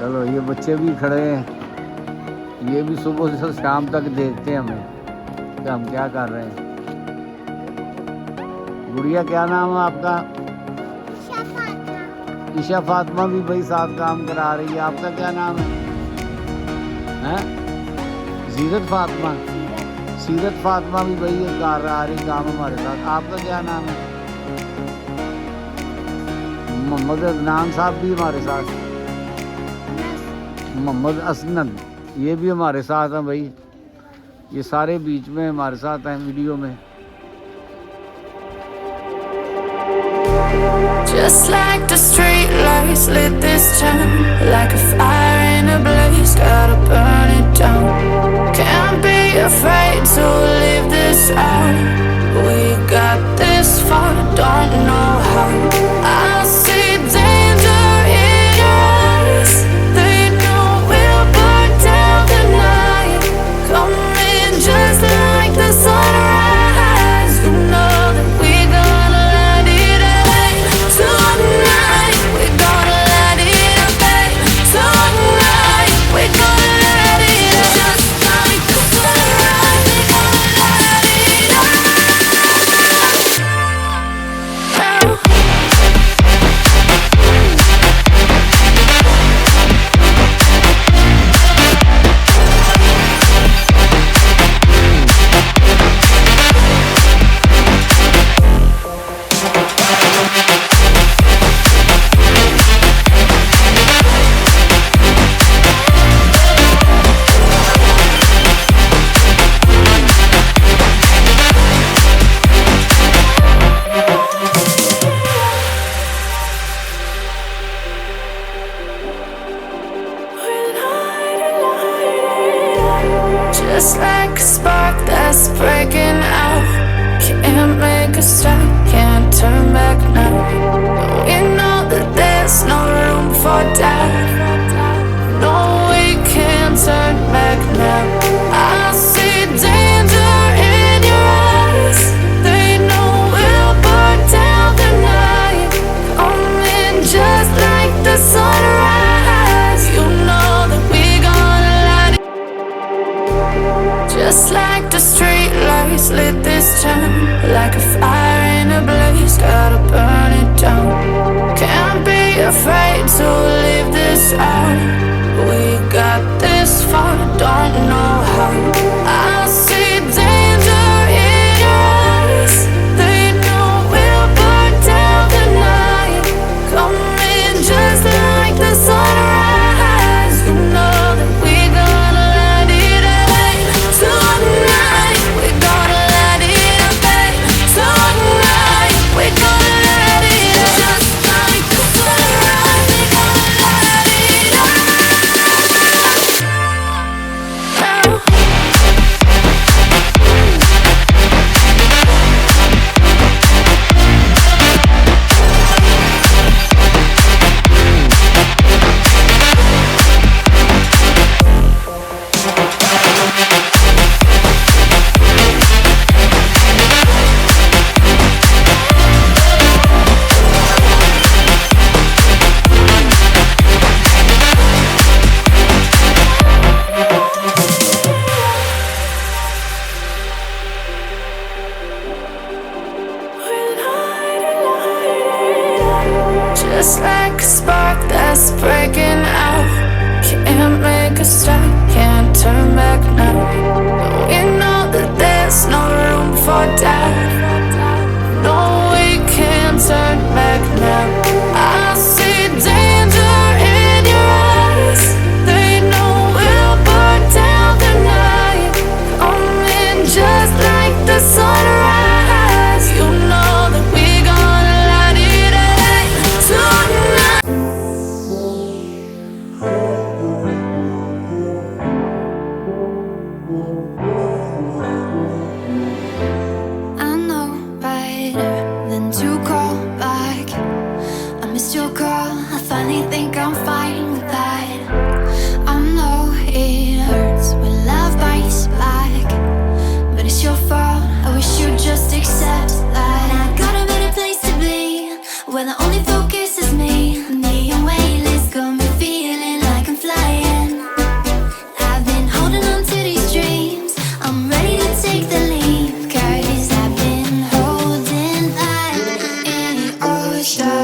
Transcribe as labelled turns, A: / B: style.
A: चलो ये बच्चे भी खड़े हैं, ये भी सुबह से शाम तक देखते हैं हमें कि हम क्या कर रहे हैं। गुड़िया क्या नाम है आपका? ईशा फातिमा भी भाई साथ काम करा रही है। आपका क्या नाम है? सीरत फातिमा। सीरत फातिमा भी भाई ये कर रही काम हमारे साथ। आपका क्या नाम है? मोहम्मद अदनान साहब भी हमारे साथ। मोहम्मद असनन ये भी हमारे साथ हैं भाई। ये सारे बीच में हमारे साथ हैं वीडियो में।
B: Just like the street lights lit this town, like a fire in a blaze, gotta burn it down. Can't be afraid to leave this out. We got this far, don't know how. I see danger in your eyes. They know we'll burn down the night. Coming just like the sunrise. You know that we gonna light it up. Tonight, we gonna light it up, babe. Tonight, we gonna light it up. Just like the sunrise, we gonna light it up. Just like a spark that's breaking out. Can't make a stop, can't turn back now. We know that there's no room for doubt. No, we can't turn back now. I see danger in your eyes. They know we'll burn down the night. Coming just like the sunrise. You know that we gonna light it. Just like the street lights lit this town, like a fire in a blaze, gotta burn it down. Can't be afraid to leave this out. We got this far, don't know how. I see danger in your eyes. They know we'll burn down the night. Coming just like the sunrise. You know that we gonna light it up. Tonight, we gonna light it up, babe. Tonight, we gonna light it up. Just like the sunrise, we gonna light it up. Just like a spark that's breaking out. Can't make a stop, can't turn back now. We know that there's no room for doubt. No, we can't turn back now. I see danger in your eyes. They know we'll burn down the night. Coming just like the sunrise. You know that we gonna light it up tonight.
C: I know better than to call back. I missed your call, I finally think I'm fine with that. I know it hurts when love bites back, but it's your fault, I wish you'd just accept that. I got a better place to be, where the only focus is me. Neon wavelets got me feeling like I'm stars.